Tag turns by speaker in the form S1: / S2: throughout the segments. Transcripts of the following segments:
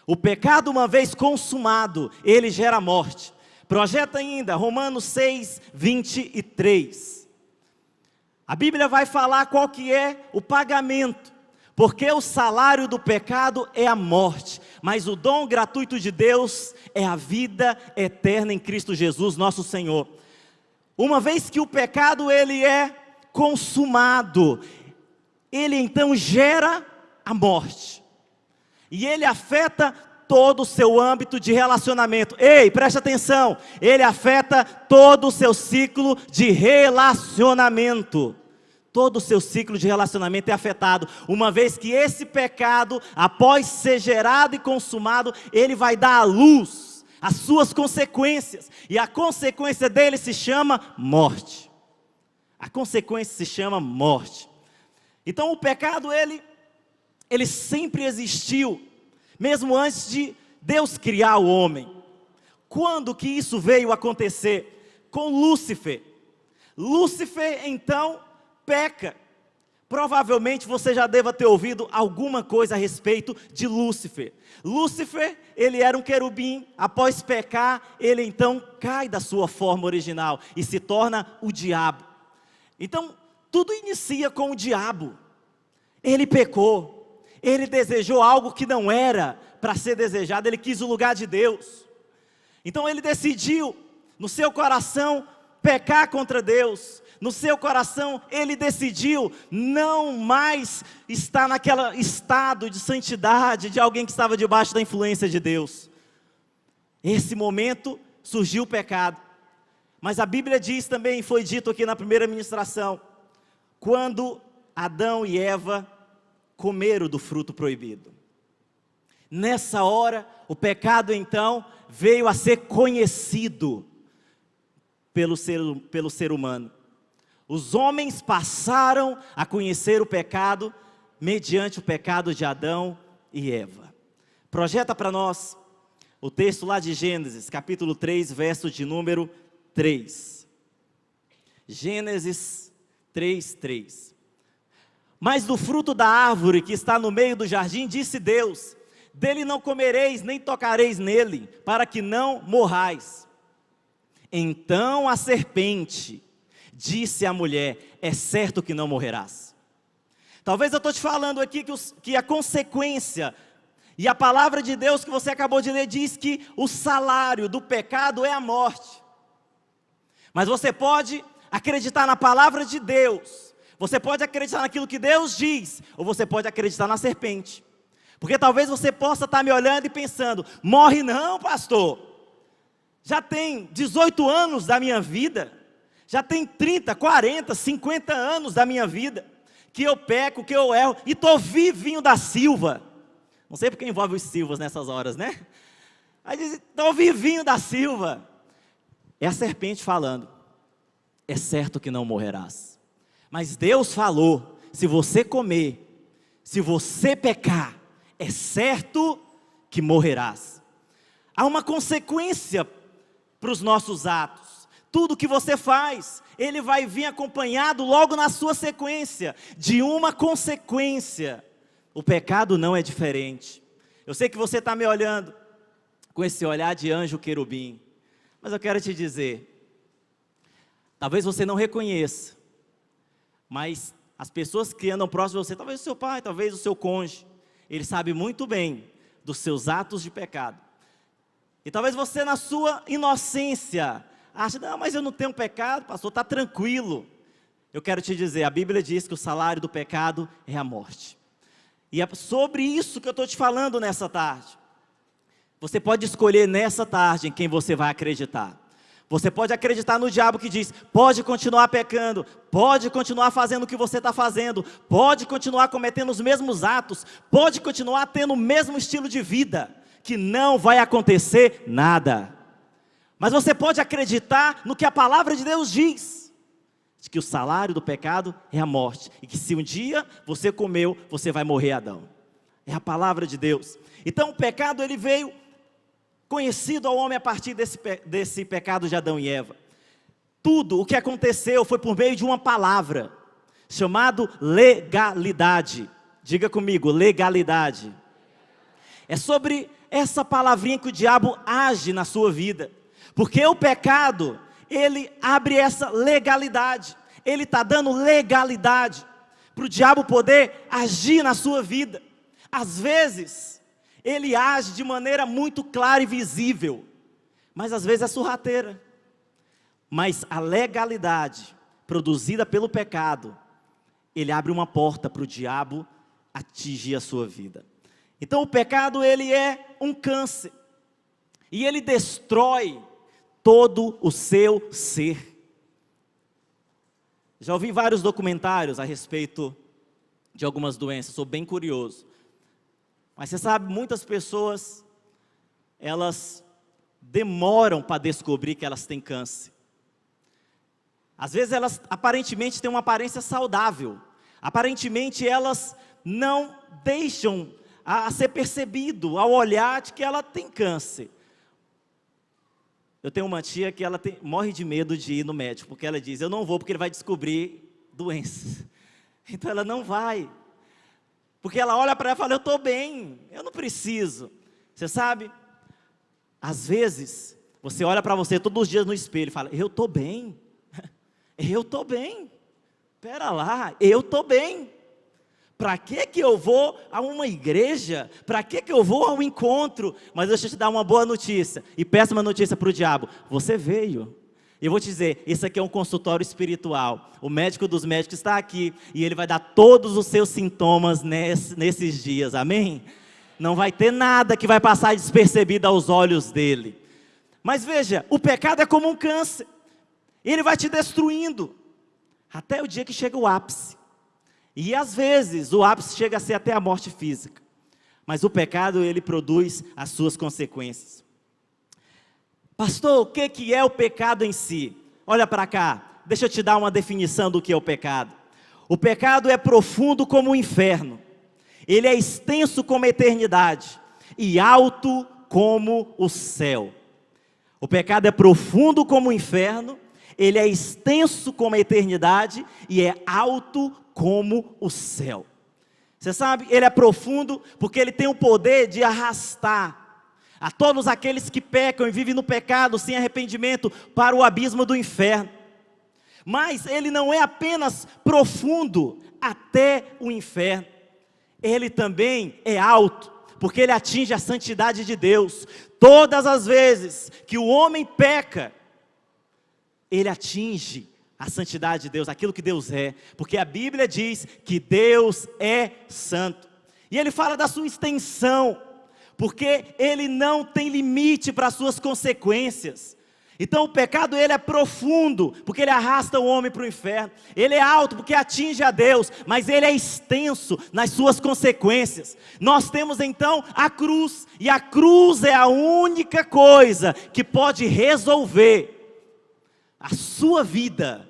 S1: O pecado, uma vez consumado, ele gera morte. Projeta ainda Romanos 6, 23. A Bíblia vai falar qual que é o pagamento. Porque o salário do pecado é a morte, mas o dom gratuito de Deus é a vida eterna em Cristo Jesus, nosso Senhor. Uma vez que o pecado ele é consumado, ele então gera a morte. E ele afeta todo o seu âmbito de relacionamento. Ei, preste atenção, ele afeta todo o seu ciclo de relacionamento. Todo o seu ciclo de relacionamento é afetado, uma vez que esse pecado, após ser gerado e consumado, ele vai dar à luz as suas consequências, e a consequência dele se chama morte. A consequência se chama morte. Então o pecado, ele sempre existiu, mesmo antes de Deus criar o homem. Quando que isso veio acontecer? Com Lúcifer. Lúcifer, então, peca. Provavelmente você já deva ter ouvido alguma coisa a respeito de Lúcifer. Lúcifer, ele era um querubim. Após pecar, ele então cai da sua forma original e se torna o diabo. Então, tudo inicia com o diabo. Ele pecou, ele desejou algo que não era para ser desejado, ele quis o lugar de Deus. Então ele decidiu, no seu coração, pecar contra Deus. No seu coração, ele decidiu não mais estar naquele estado de santidade, de alguém que estava debaixo da influência de Deus. Esse momento surgiu o pecado. Mas a Bíblia diz também, foi dito aqui na primeira ministração, quando Adão e Eva comeram do fruto proibido. Nessa hora, o pecado então veio a ser conhecido pelo ser humano. Os homens passaram a conhecer o pecado mediante o pecado de Adão e Eva. Projeta para nós o texto lá de Gênesis, capítulo 3, verso de número 3. Gênesis 3, 3. Mas do fruto da árvore que está no meio do jardim, disse Deus, dele não comereis, nem tocareis nele, para que não morrais. Então a serpente disse à mulher, é certo que não morrerás. Talvez eu estou te falando aqui que a consequência, e a palavra de Deus que você acabou de ler, diz que o salário do pecado é a morte. Mas você pode acreditar na palavra de Deus, você pode acreditar naquilo que Deus diz, ou você pode acreditar na serpente. Porque talvez você possa estar me olhando e pensando, morre não, pastor. Já tem 18 anos da minha vida, já tem 30, 40, 50 anos da minha vida, que eu peco, que eu erro, e estou vivinho da Silva. Não sei porque envolve os Silvas nessas horas, né? Aí diz, estou vivinho da Silva. É a serpente falando, é certo que não morrerás. Mas Deus falou, se você comer, se você pecar, é certo que morrerás. Há uma consequência para os nossos atos. Tudo que você faz, ele vai vir acompanhado logo na sua sequência, de uma consequência. O pecado não é diferente. Eu sei que você está me olhando com esse olhar de anjo querubim, mas eu quero te dizer, talvez você não reconheça, mas as pessoas que andam próximas de você, talvez o seu pai, talvez o seu cônjuge, ele sabe muito bem dos seus atos de pecado. E talvez você na sua inocência acha, não, mas eu não tenho pecado, pastor, está tranquilo. Eu quero te dizer, a Bíblia diz que o salário do pecado é a morte. E é sobre isso que eu estou te falando nessa tarde. Você pode escolher nessa tarde em quem você vai acreditar. Você pode acreditar no diabo que diz, pode continuar pecando, pode continuar fazendo o que você está fazendo, pode continuar cometendo os mesmos atos, pode continuar tendo o mesmo estilo de vida, que não vai acontecer nada. Mas você pode acreditar no que a palavra de Deus diz, de que o salário do pecado é a morte, e que se um dia você comeu, você vai morrer, Adão. É a palavra de Deus. Então o pecado ele veio conhecido ao homem a partir desse pecado de Adão e Eva. Tudo o que aconteceu foi por meio de uma palavra, chamado legalidade. Diga comigo, legalidade. É sobre essa palavrinha que o diabo age na sua vida. Porque o pecado, ele abre essa legalidade. Ele está dando legalidade para o diabo poder agir na sua vida. Às vezes, ele age de maneira muito clara e visível, mas às vezes é sorrateira. Mas a legalidade produzida pelo pecado, ele abre uma porta para o diabo atingir a sua vida. Então o pecado, ele é um câncer, e ele destrói todo o seu ser. Já ouvi vários documentários a respeito de algumas doenças, sou bem curioso. Mas você sabe, muitas pessoas, elas demoram para descobrir que elas têm câncer. Às vezes elas aparentemente têm uma aparência saudável, aparentemente elas não deixam a ser percebido ao olhar de que ela tem câncer. Eu tenho uma tia que ela morre de medo de ir no médico, porque ela diz, eu não vou porque ele vai descobrir doenças. Então ela não vai, porque ela olha para ela e fala, eu estou bem, eu não preciso. Você sabe, às vezes, você olha para você todos os dias no espelho e fala, eu estou bem, eu estou bem, espera lá, eu estou bem. Para que eu vou a uma igreja? Para que eu vou ao encontro? Mas deixa eu te dar uma boa notícia, e péssima notícia para o diabo, você veio. Eu vou te dizer, isso aqui é um consultório espiritual, o médico dos médicos está aqui, e ele vai dar todos os seus sintomas nesses dias, amém? Não vai ter nada que vai passar despercebido aos olhos dele. Mas veja, o pecado é como um câncer, ele vai te destruindo, até o dia que chega o ápice. E às vezes o ápice chega a ser até a morte física. Mas o pecado, ele produz as suas consequências. Pastor, o que é o pecado em si? Olha para cá, deixa eu te dar uma definição do que é o pecado. O pecado é profundo como o inferno. Ele é extenso como a eternidade e alto como o céu. O pecado é profundo como o inferno, ele é extenso como a eternidade e é alto como o céu. Você sabe, ele é profundo porque ele tem o poder de arrastar a todos aqueles que pecam e vivem no pecado sem arrependimento para o abismo do inferno. Mas ele não é apenas profundo até o inferno, ele também é alto, porque ele atinge a santidade de Deus. Todas as vezes que o homem peca, ele atinge a santidade de Deus, aquilo que Deus é, porque a Bíblia diz que Deus é santo, e ele fala da sua extensão, porque ele não tem limite para as suas consequências. Então o pecado, ele é profundo, porque ele arrasta o homem para o inferno. Ele é alto, porque atinge a Deus, mas ele é extenso nas suas consequências. Nós temos então a cruz, e a cruz é a única coisa que pode resolver a sua vida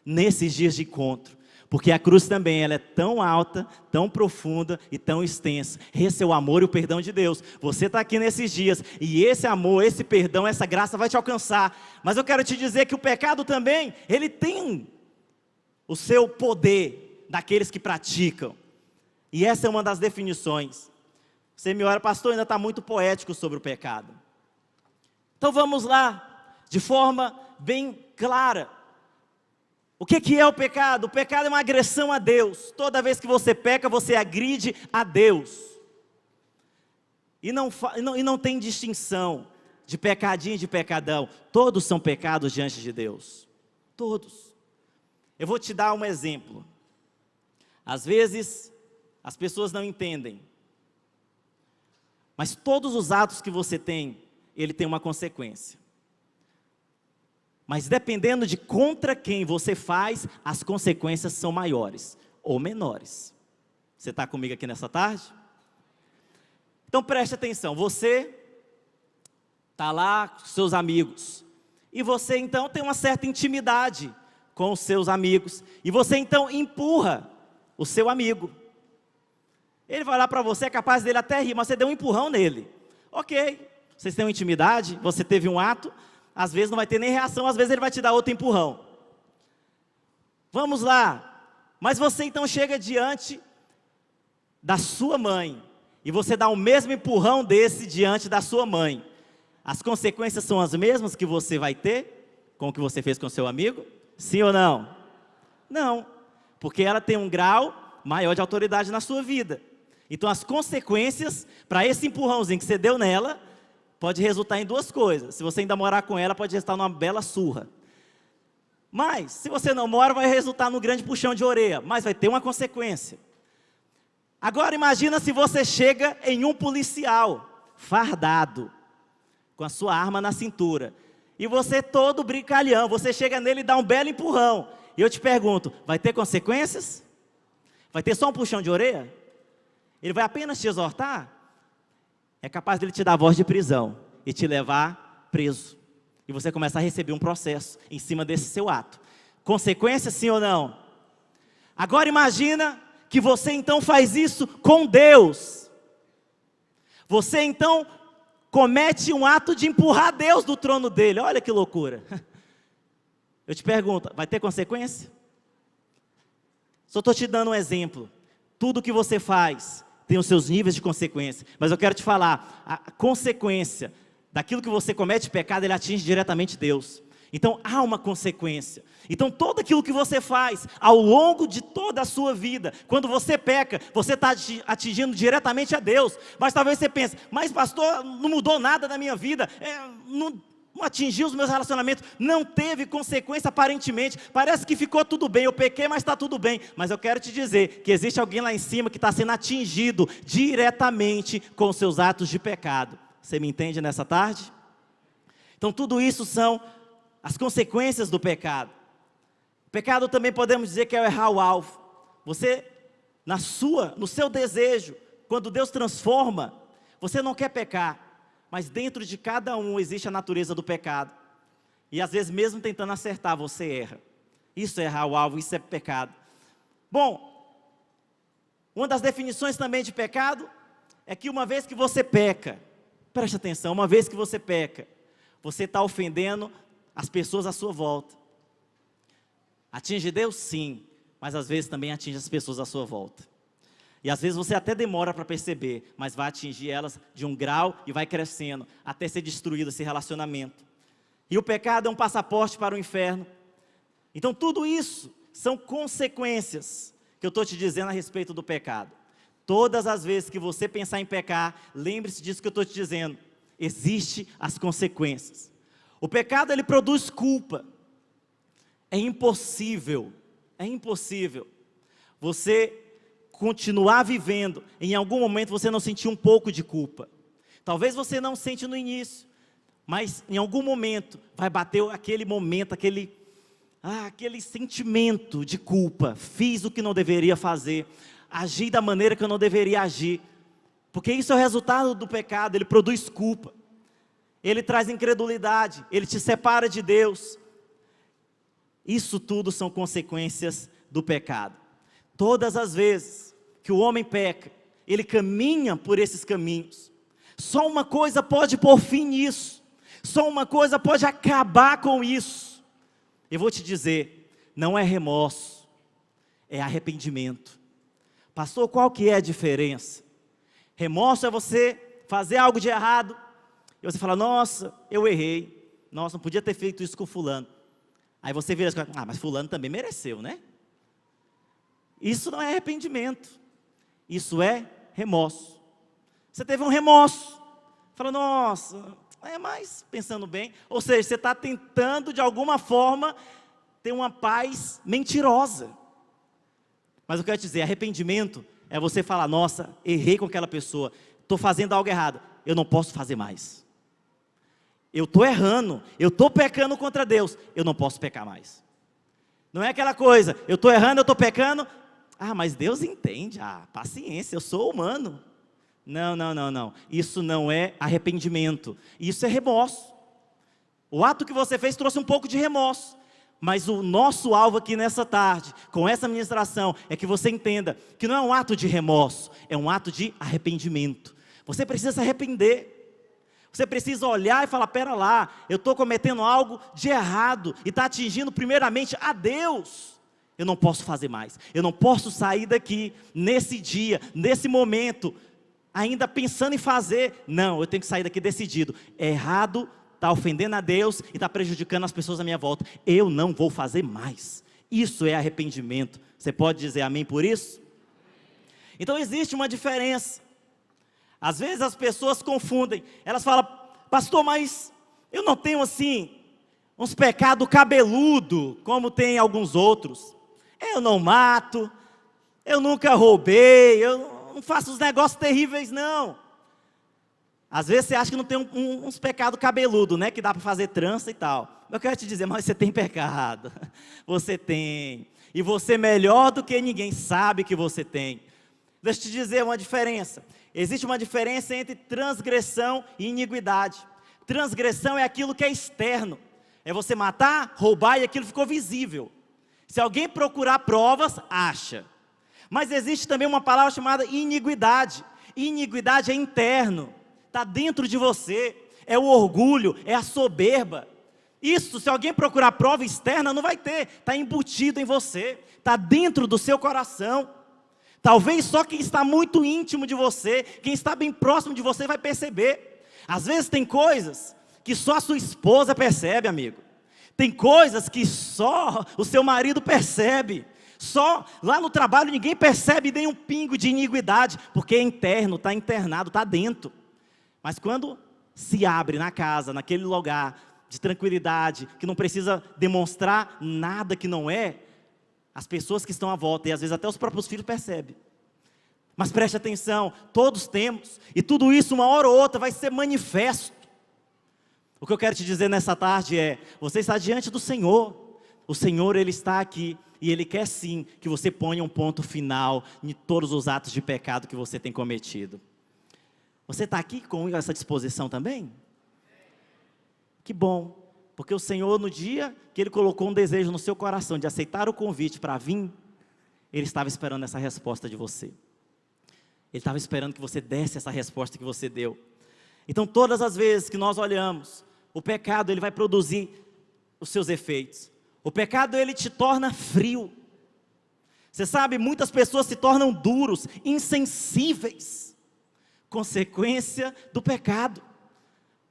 S1: nesses dias de encontro, porque a cruz também, ela é tão alta, tão profunda e tão extensa. Esse é o amor e o perdão de Deus. Você está aqui nesses dias, e esse amor, esse perdão, essa graça vai te alcançar. Mas eu quero te dizer que o pecado também, ele tem o seu poder daqueles que praticam, e essa é uma das definições. Você me olha, pastor, ainda está muito poético sobre o pecado. Então vamos lá, de forma bem clara. O que é o pecado? O pecado é uma agressão a Deus. Toda vez que você peca, você agride a Deus. E não tem distinção de pecadinho e de pecadão. Todos são pecados diante de Deus. Todos. Eu vou te dar um exemplo. Às vezes, as pessoas não entendem. Mas todos os atos que você tem, ele tem uma consequência. Mas dependendo de contra quem você faz, as consequências são maiores ou menores. Você está comigo aqui nessa tarde? Então preste atenção, você está lá com seus amigos, e você então tem uma certa intimidade com os seus amigos, e você então empurra o seu amigo. Ele vai lá para você, é capaz dele até rir, mas você deu um empurrão nele. Ok, vocês têm uma intimidade, você teve um ato, às vezes não vai ter nem reação, às vezes ele vai te dar outro empurrão. Vamos lá. Mas você então chega diante da sua mãe, e você dá o mesmo empurrão desse diante da sua mãe, as consequências são as mesmas que você vai ter com o que você fez com seu amigo? Sim ou não? Não, porque ela tem um grau maior de autoridade na sua vida. Então as consequências para esse empurrãozinho que você deu nela, pode resultar em duas coisas. Se você ainda morar com ela, pode resultar numa bela surra. Mas, se você não mora, vai resultar num grande puxão de orelha, mas vai ter uma consequência. Agora imagina se você chega em um policial, fardado, com a sua arma na cintura, e você todo brincalhão, você chega nele e dá um belo empurrão, e eu te pergunto, vai ter consequências? Vai ter só um puxão de orelha? Ele vai apenas te exortar? É capaz dele te dar voz de prisão, e te levar preso, e você começa a receber um processo, em cima desse seu ato. Consequências, sim ou não? Agora imagina que você então faz isso com Deus. Você então comete um ato de empurrar Deus do trono dele. Olha que loucura. Eu te pergunto, vai ter consequência? Só estou te dando um exemplo. Tudo que você faz tem os seus níveis de consequência. Mas eu quero te falar, a consequência daquilo que você comete pecado, ele atinge diretamente Deus. Então há uma consequência. Então tudo aquilo que você faz ao longo de toda a sua vida, quando você peca, você está atingindo diretamente a Deus. Mas talvez você pense, mas pastor, não mudou nada na minha vida, não atingiu os meus relacionamentos, não teve consequência aparentemente, parece que ficou tudo bem, eu pequei, mas está tudo bem. Mas eu quero te dizer que existe alguém lá em cima que está sendo atingido diretamente com os seus atos de pecado. Você me entende nessa tarde? Então tudo isso são as consequências do pecado. O pecado também podemos dizer que é errar o alvo. Você, no seu desejo, quando Deus transforma, você não quer pecar, mas dentro de cada um existe a natureza do pecado. E às vezes mesmo tentando acertar, você erra. Isso é errar o alvo, isso é pecado. Bom, uma das definições também de pecado é que uma vez que você peca, preste atenção, uma vez que você peca, você está ofendendo as pessoas à sua volta. Atinge Deus? Sim, mas às vezes também atinge as pessoas à sua volta. E às vezes você até demora para perceber, mas vai atingir elas de um grau e vai crescendo, até ser destruído esse relacionamento. E o pecado é um passaporte para o inferno. Então tudo isso são consequências que eu estou te dizendo a respeito do pecado. Todas as vezes que você pensar em pecar, lembre-se disso que eu estou te dizendo. Existem as consequências. O pecado, ele produz culpa. É impossível você continuar vivendo, em algum momento você não sentir um pouco de culpa. Talvez você não sente no início, mas em algum momento vai bater aquele momento, aquele sentimento de culpa. Fiz o que não deveria fazer, agi da maneira que eu não deveria agir, porque isso é o resultado do pecado. Ele produz culpa, ele traz incredulidade, ele te separa de Deus. Isso tudo são consequências do pecado. Todas as vezes que o homem peca, ele caminha por esses caminhos. Só uma coisa pode pôr fim nisso, só uma coisa pode acabar com isso. Eu vou te dizer, não é remorso, é arrependimento. Pastor, qual que é a diferença? Remorso é você fazer algo de errado, e você fala, nossa, eu errei, nossa, não podia ter feito isso com fulano. Aí você vira e fala, mas fulano também mereceu, né? Isso não é arrependimento, isso é remorso. Você teve um remorso, fala, nossa, mas pensando bem, ou seja, você está tentando de alguma forma ter uma paz mentirosa. Mas eu quero te dizer, arrependimento é você falar, nossa, errei com aquela pessoa, estou fazendo algo errado, eu não posso fazer mais. Eu estou errando, eu estou pecando contra Deus, eu não posso pecar mais. Não é aquela coisa, eu estou errando, eu estou pecando, mas Deus entende, paciência, eu sou humano. Não, isso não é arrependimento, isso é remorso. O ato que você fez trouxe um pouco de remorso, mas o nosso alvo aqui nessa tarde, com essa ministração, é que você entenda que não é um ato de remorso, é um ato de arrependimento. Você precisa se arrepender. Você precisa olhar e falar, pera lá, eu estou cometendo algo de errado, e está atingindo primeiramente a Deus. Eu não posso fazer mais, eu não posso sair daqui, nesse dia, nesse momento, ainda pensando em fazer. Não, eu tenho que sair daqui decidido. É errado, está ofendendo a Deus e está prejudicando as pessoas à minha volta. Eu não vou fazer mais. Isso é arrependimento. Você pode dizer amém por isso? Então existe uma diferença. Às vezes as pessoas confundem. Elas falam, pastor, mas eu não tenho assim uns pecados cabeludos, como tem alguns outros. Eu não mato, eu nunca roubei, eu não faço os negócios terríveis, não. Às vezes você acha que não tem uns pecados cabeludos, né? Que dá para fazer trança e tal. Eu quero te dizer, mas você tem pecado. Você tem. E você é melhor do que ninguém sabe que você tem. Deixa eu te dizer uma diferença. Existe uma diferença entre transgressão e iniquidade. Transgressão é aquilo que é externo. É você matar, roubar e aquilo ficou visível. Se alguém procurar provas, acha. Mas existe também uma palavra chamada iniquidade. Iniquidade é interno. Está dentro de você. É o orgulho, é a soberba. Isso, se alguém procurar prova externa, não vai ter. Está embutido em você. Está dentro do seu coração. Talvez só quem está muito íntimo de você, quem está bem próximo de você vai perceber. Às vezes tem coisas que só a sua esposa percebe, amigo. Tem coisas que só o seu marido percebe. Só lá no trabalho ninguém percebe nem um pingo de iniquidade, porque é interno, está internado, está dentro. Mas quando se abre na casa, naquele lugar de tranquilidade, que não precisa demonstrar nada que não é, as pessoas que estão à volta, e às vezes até os próprios filhos percebem. Mas preste atenção, todos temos, e tudo isso uma hora ou outra vai ser manifesto. O que eu quero te dizer nessa tarde é, você está diante do Senhor, o Senhor Ele está aqui, e Ele quer sim que você ponha um ponto final em todos os atos de pecado que você tem cometido. Você está aqui com essa disposição também? Que bom, porque o Senhor no dia que Ele colocou um desejo no seu coração de aceitar o convite para vir, Ele estava esperando essa resposta de você. Ele estava esperando que você desse essa resposta que você deu. Então todas as vezes que nós olhamos, o pecado ele vai produzir os seus efeitos. O pecado ele te torna frio. Você sabe, muitas pessoas se tornam duros, insensíveis. Consequência do pecado.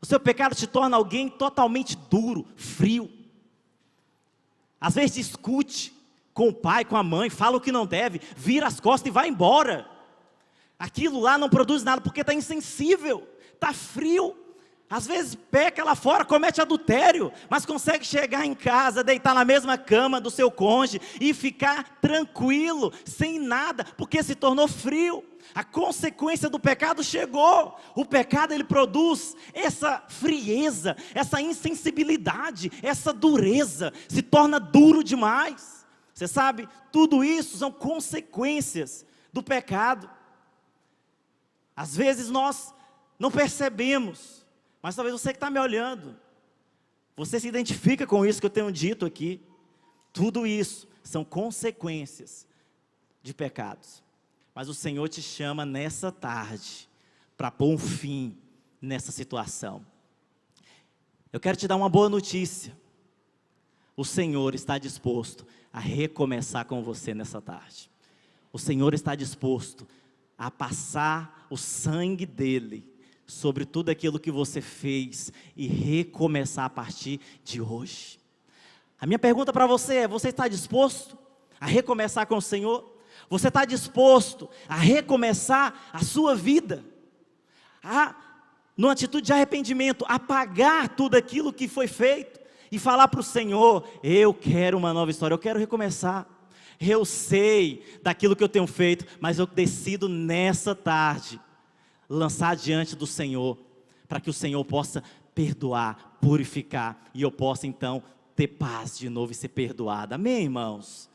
S1: O seu pecado te torna alguém totalmente duro, frio. Às vezes discute com o pai, com a mãe, fala o que não deve, vira as costas e vai embora. Aquilo lá não produz nada porque está insensível, está frio. Às vezes peca lá fora, comete adultério, mas consegue chegar em casa, deitar na mesma cama do seu cônjuge e ficar tranquilo, sem nada, porque se tornou frio. A consequência do pecado chegou. O pecado ele produz essa frieza, essa insensibilidade, essa dureza, se torna duro demais. Você sabe, tudo isso são consequências do pecado. Às vezes nós não percebemos, mas talvez você que está me olhando, você se identifica com isso que eu tenho dito aqui. Tudo isso são consequências de pecados. Mas o Senhor te chama nessa tarde para pôr um fim nessa situação. Eu quero te dar uma boa notícia. O Senhor está disposto a recomeçar com você nessa tarde. O Senhor está disposto a passar o sangue dEle sobre tudo aquilo que você fez e recomeçar a partir de hoje. A minha pergunta para você é, você está disposto a recomeçar com o Senhor? Você está disposto a recomeçar a sua vida? Numa atitude de arrependimento, apagar tudo aquilo que foi feito e falar para o Senhor, eu quero uma nova história, eu quero recomeçar. Eu sei daquilo que eu tenho feito, mas eu decido nessa tarde lançar diante do Senhor, para que o Senhor possa perdoar, purificar, e eu possa então ter paz de novo e ser perdoado. Amém, irmãos?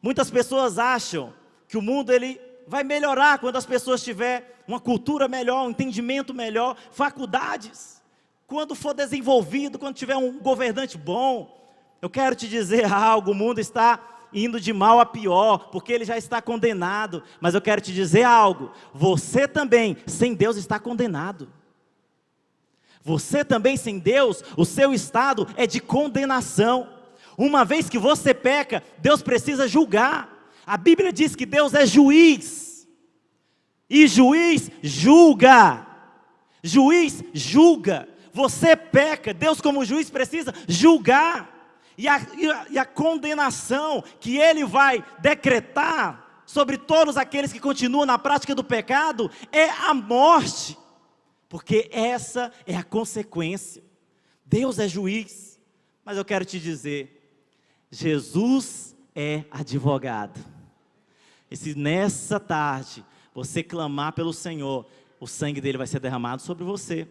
S1: Muitas pessoas acham que o mundo ele vai melhorar quando as pessoas tiverem uma cultura melhor, um entendimento melhor, faculdades, quando for desenvolvido, quando tiver um governante bom. Eu quero te dizer algo, o mundo está indo de mal a pior, porque ele já está condenado. Mas eu quero te dizer algo, você também, sem Deus, está condenado. Você também, sem Deus, o seu estado é de condenação. Uma vez que você peca, Deus precisa julgar. A Bíblia diz que Deus é juiz. E juiz julga. Juiz julga. Você peca, Deus como juiz precisa julgar. E a condenação que Ele vai decretar sobre todos aqueles que continuam na prática do pecado é a morte. Porque essa é a consequência. Deus é juiz. Mas eu quero te dizer, Jesus é advogado. E se nessa tarde você clamar pelo Senhor, o sangue dele vai ser derramado sobre você.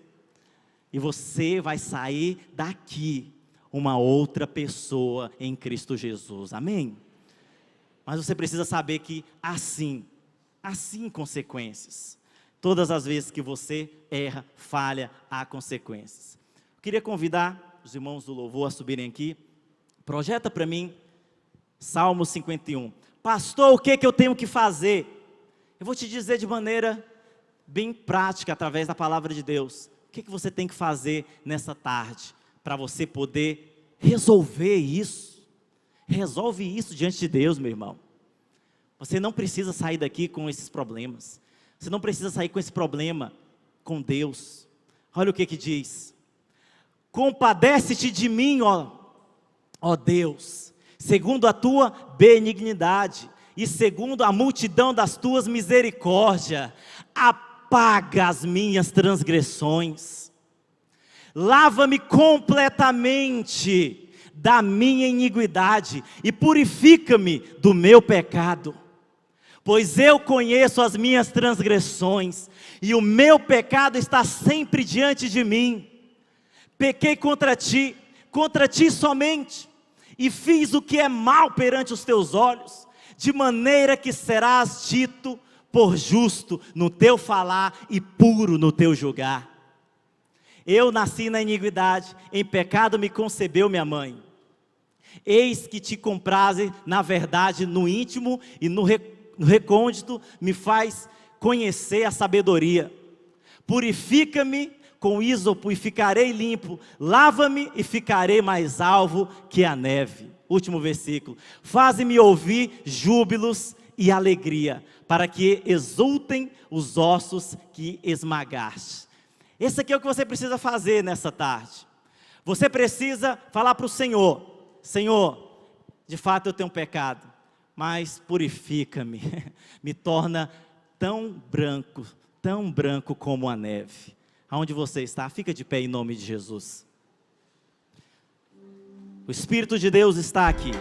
S1: E você vai sair daqui uma outra pessoa em Cristo Jesus. Amém? Mas você precisa saber que assim consequências. Todas as vezes que você erra, falha, há consequências. Eu queria convidar os irmãos do louvor a subirem aqui. Projeta para mim Salmo 51. Pastor, o que eu tenho que fazer? Eu vou te dizer de maneira bem prática, através da palavra de Deus. O que você tem que fazer nessa tarde, para você poder resolver isso? Resolve isso diante de Deus, meu irmão. Você não precisa sair daqui com esses problemas. Você não precisa sair com esse problema com Deus. Olha o que diz. Compadece-te de mim, ó Deus, segundo a tua benignidade e segundo a multidão das tuas misericórdias. Apaga as minhas transgressões. Lava-me completamente da minha iniquidade e purifica-me do meu pecado. Pois eu conheço as minhas transgressões e o meu pecado está sempre diante de mim. Pequei contra ti somente, e fiz o que é mal perante os teus olhos, de maneira que serás dito por justo no teu falar e puro no teu julgar. Eu nasci na iniquidade, em pecado me concebeu minha mãe. Eis que te compraze na verdade no íntimo e no recôndito me faz conhecer a sabedoria. Purifica-me com ísopo e ficarei limpo, lava-me e ficarei mais alvo que a neve. Último versículo. Faze-me ouvir júbilos e alegria, para que exultem os ossos que esmagaste. Esse aqui é o que você precisa fazer nessa tarde. Você precisa falar para o Senhor: Senhor, de fato eu tenho pecado, mas purifica-me, me torna tão branco como a neve. Aonde você está, fica de pé em nome de Jesus. O Espírito de Deus está aqui.